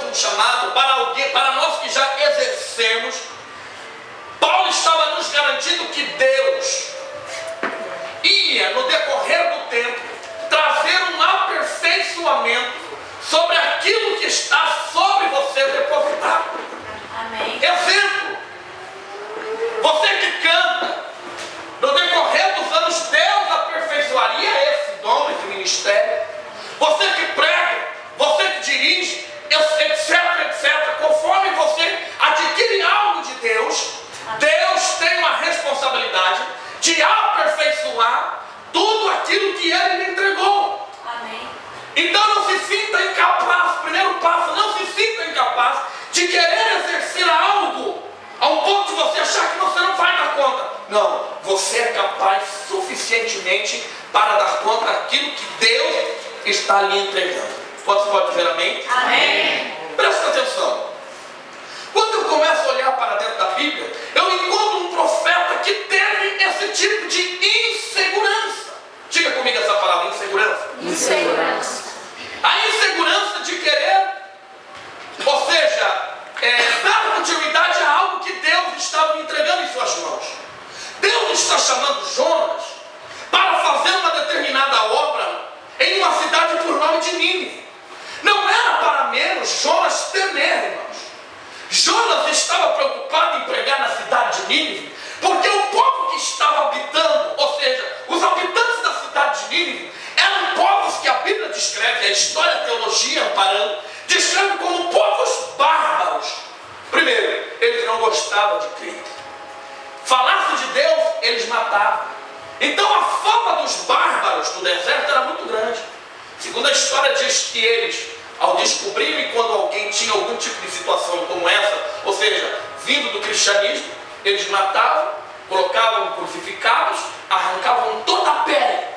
um chamado para alguém, para nós que já exercemos. Paulo estava nos garantindo que Deus ia, no decorrer do tempo, trazer um aperfeiçoamento sobre aquilo que está sobre você depositado. Amém. Exemplo, você que canta, no decorrer dos anos, Deus aperfeiçoaria esse dom, esse ministério. Você que prega, você que dirige, etc, etc. Conforme você adquire algo de Deus, Deus tem uma responsabilidade de aperfeiçoar tudo aquilo que Ele lhe entregou. Amém. Então não se sinta incapaz. Primeiro passo, não se sinta incapaz de querer exercer algo a um ponto de você achar que você não vai dar conta. Não, você é capaz suficientemente para dar conta daquilo que Deus está lhe entregando. Você pode dizer amém? Amém. Presta atenção. Quando eu começo a olhar para dentro da Bíblia, eu encontro um profeta que teve esse tipo de insegurança. Diga comigo essa palavra, insegurança. Insegurança. A insegurança de querer, ou seja, dar continuidade a algo que Deus estava me entregando em suas mãos. Deus está chamando Jonas para fazer uma determinada obra em uma cidade por nome de Nínive. Não era para menos Jonas temer, irmãos. Jonas estava preocupado em pregar na cidade de Nínive, porque o povo que estava habitando, ou seja, os habitantes da cidade de Nínive, eram povos que a Bíblia descreve, a história, a teologia amparando, descreve como povos bárbaros. Primeiro, eles não gostavam de Cristo. Falasse de Deus, eles matavam. Então a fama dos bárbaros do deserto era muito grande. Segundo a história diz que eles, ao descobrirem quando alguém tinha algum tipo de situação como essa, ou seja, vindo do cristianismo, eles matavam, colocavam crucificados, arrancavam toda a pele.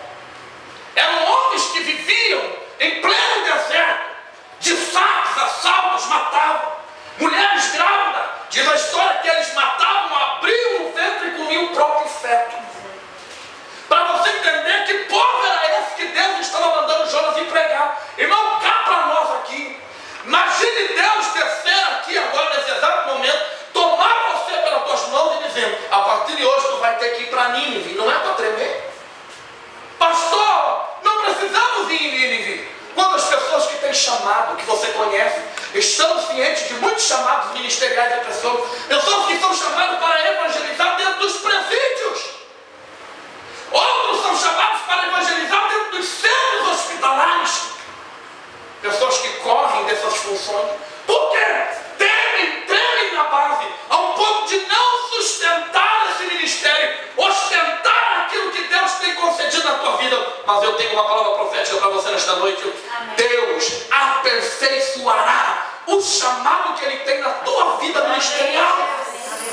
Eram homens que viviam em pleno deserto, de saques, assaltos, matavam. Mulheres grávidas, diz a história que eles matavam, abriam o ventre e comiam o próprio feto. Para você entender que povo era esse que Deus estava mandando Jonas ir pregar. Irmão, cá para nós aqui. Imagine Deus descer aqui agora, nesse exato momento, tomar você pelas tuas mãos e dizer: a partir de hoje tu vai ter que ir para Nínive. Não é para tremer? Pastor, não precisamos ir em Nínive. Quantas pessoas que têm chamado, que você conhece, estão cientes de muitos chamados ministeriais de pessoas que são chamados para evangelizar dentro dos presídios. Outros são chamados para evangelizar dentro dos centros hospitalares. Pessoas que correm dessas funções. Por quê? Tremem na base, ao ponto de não sustentar esse ministério, ostentar aquilo que Deus tem concedido na tua vida. Mas eu tenho uma palavra profética para você nesta noite. Amém. Deus aperfeiçoará o chamado que Ele tem na tua vida ministerial.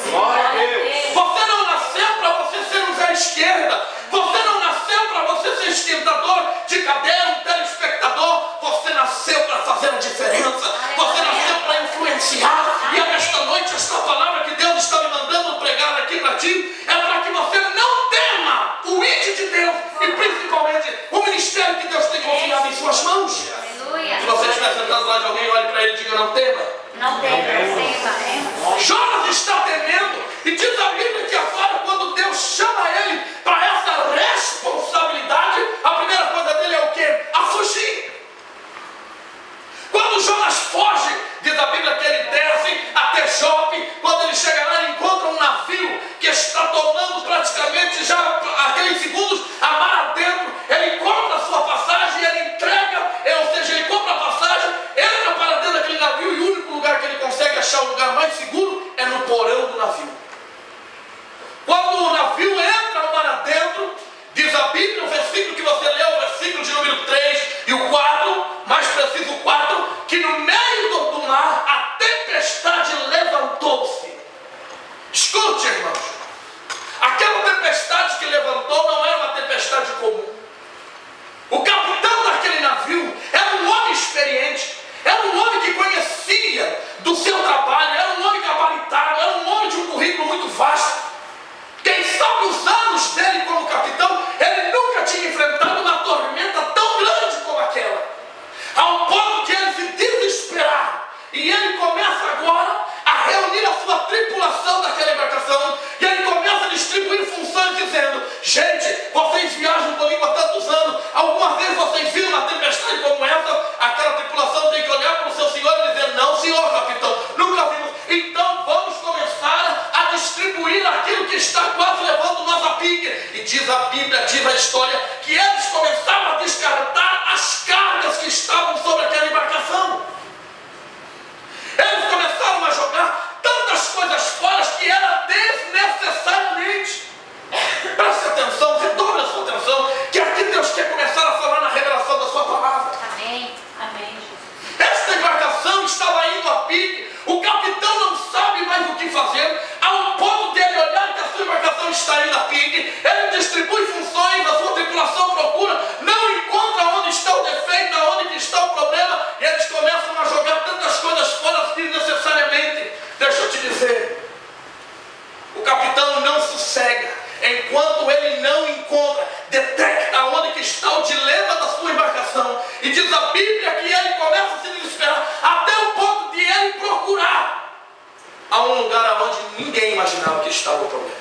Glória a Deus. Você não nasceu para você ser um Zé Esquerda. Você não nasceu para você ser esquentador de cadeira, um telespectador. Você nasceu para fazer a diferença. Você nasceu para influenciar. E nesta noite, esta palavra que Deus está me mandando pregar aqui para ti é para que você não tema o ID de Deus e principalmente o ministério que Deus tem confiado em suas mãos. Aleluia. Se você estiver sentado lá de alguém, olhe para ele e diga: não tema. Não tem problema. Jonas está temendo, e diz a Bíblia que agora, quando Deus chama ele para essa responsabilidade, a primeira coisa dele é o quê? A fugir. Quando Jonas foge, diz a Bíblia que ele desce até Jope. Quando ele chega lá, ele encontra um navio que está tomando praticamente já aqueles segundos a mar adentro. Ele compra a sua passagem, ele entrega, ou seja, ele compra a passagem, entra para dentro daquele navio, e o único lugar que ele consegue achar o lugar mais seguro é no porão do navio. Quando o navio entra ao mar adentro, diz a Bíblia, o versículo que você leu, o versículo de número 3 e o 4, mais preciso o 4, que no meio do mar a tempestade levantou-se. Escute, irmãos, aquela tempestade que levantou não era uma tempestade E diz a Bíblia que ele começa a se desesperar, até o ponto de ele procurar a um lugar onde ninguém imaginava que estava o problema.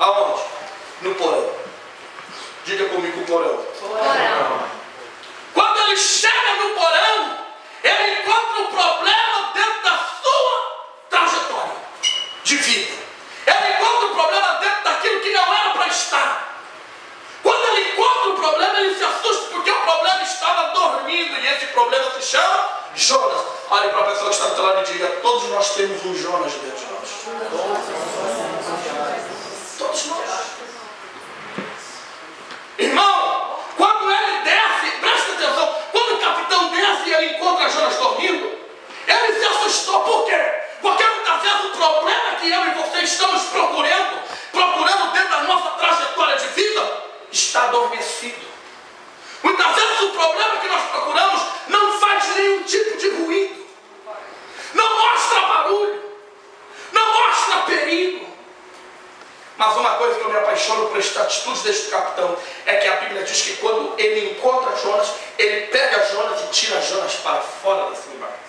Aonde? No porão. Diga comigo o porão. Porão. Quando ele chega no porão, ele encontra um problema dentro da sua trajetória de vida. Ele encontra um problema dentro daquilo que não era para estar. Quando ele encontra o problema, ele se assusta porque o problema estava dormindo. E esse problema se chama Jonas. Olhe para a pessoa que está do teu lado e diga: todos nós temos um Jonas dentro de nós. Todos nós. Irmão, quando ele desce, presta atenção, quando o capitão desce e ele encontra Jonas dormindo, ele se assustou. Por quê? Porque muitas vezes o problema que eu e você estamos procurando dentro da nossa trajetória de vida, está adormecido. Muitas vezes o problema que nós procuramos não faz nenhum tipo de ruído, não mostra barulho, não mostra perigo. Mas uma coisa que eu me apaixono por esta atitude deste capitão é que a Bíblia diz que quando ele encontra Jonas, ele pega Jonas e tira Jonas para fora da sua embarcação.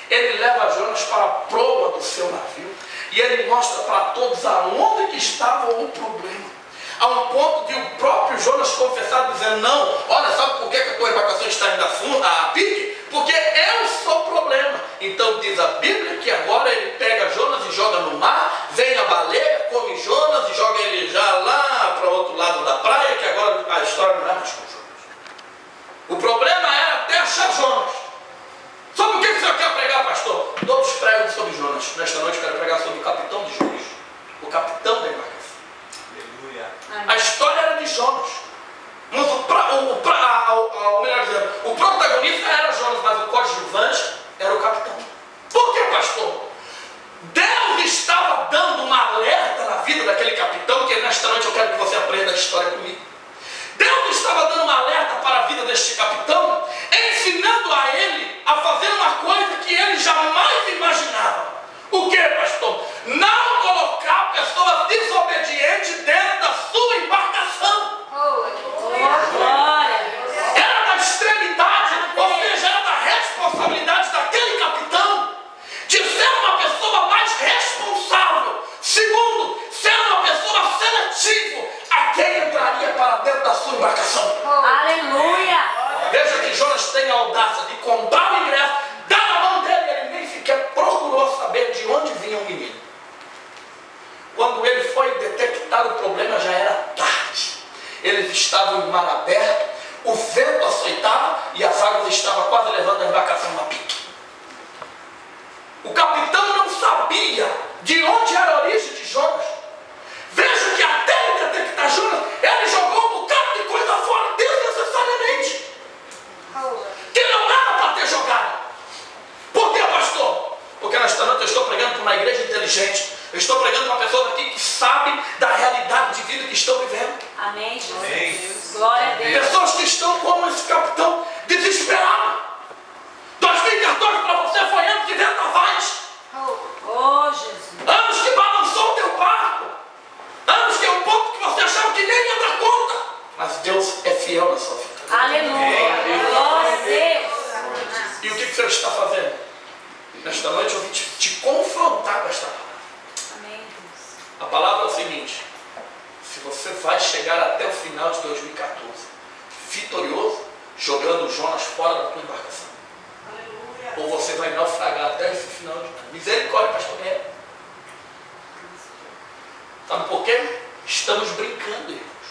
Ele leva Jonas para a proa do seu navio e ele mostra para todos aonde que estava o problema. A um ponto de o próprio Jonas confessar, dizendo: não, olha, sabe por que a tua embarcação está indo a pique? Porque eu sou o problema. Então diz a Bíblia que agora ele pega Jonas e joga no mar, vem a baleia, come Jonas e joga ele já lá para o outro lado da praia, que agora a história não é mais com Jonas. O problema era até achar Jonas. Sobre o que você quer pregar, pastor? Todos pregam sobre Jonas. Nesta noite eu quero pregar sobre o capitão de Jonas, o capitão da embarcação. A história era de Jonas, mas o protagonista era Jonas, mas o coadjuvante era o capitão. Por que, pastor? Deus estava dando uma alerta na vida daquele capitão, que nesta noite eu quero que você aprenda a história comigo. Deus estava dando uma alerta para a vida deste capitão, ensinando a ele a fazer uma coisa que ele jamais imaginava. O que, pastor? Não colocar pessoas desobedientes dentro da sua embarcação. Era da extremidade, ou seja, era da responsabilidade daquele capitão de ser uma pessoa mais responsável. Segundo, ser uma pessoa seletiva a quem entraria para dentro da sua embarcação. Aleluia! Veja que Jonas tem a audácia de comprar o ingresso, dar na mão dele, ele nem sequer procurou saber de onde vinha o menino. Quando ele foi detectar o problema, já era tarde. Eles estavam em mar aberto, o vento açoitava e as águas estavam quase levando a embarcação a pique. O capitão não sabia de onde era a origem de Jonas. Veja que até ele detectar Jonas, ele jogou um bocado de coisa fora desnecessariamente, que não era para ter jogado. Por que, pastor? Porque nesta noite eu estou pregando para uma igreja inteligente. Eu estou pregando para uma pessoa aqui que sabe da realidade de vida que estão vivendo. Amém, Jesus. Amém. Glória a Deus. Pessoas que estão como esse capitão, desesperado. 2014 para você foi ano de vendavais. Oh, Jesus. Anos que balançou o teu barco. Anos que é um ponto que você achava que nem ia dar conta. Mas Deus é fiel na sua vida. Aleluia. Glória a Deus. E o que você está fazendo? Nesta noite eu vim te confrontar com esta palavra. Amém, Jesus. A palavra é o seguinte: se você vai chegar até o final de 2014 vitorioso, jogando Jonas fora da tua embarcação, ou você vai naufragar até esse final de ano. Misericórdia, pastor Guerra. Sabe por quê? Estamos brincando, irmãos.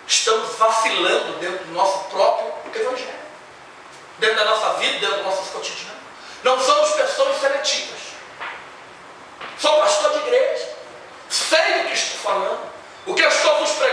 Estamos vacilando dentro do nosso próprio evangelho, dentro da nossa vida, dentro do nosso cotidiano. Não somos pessoas seletivas. Sou pastor de igreja, sei do que estou falando. O que eu estou vos pregando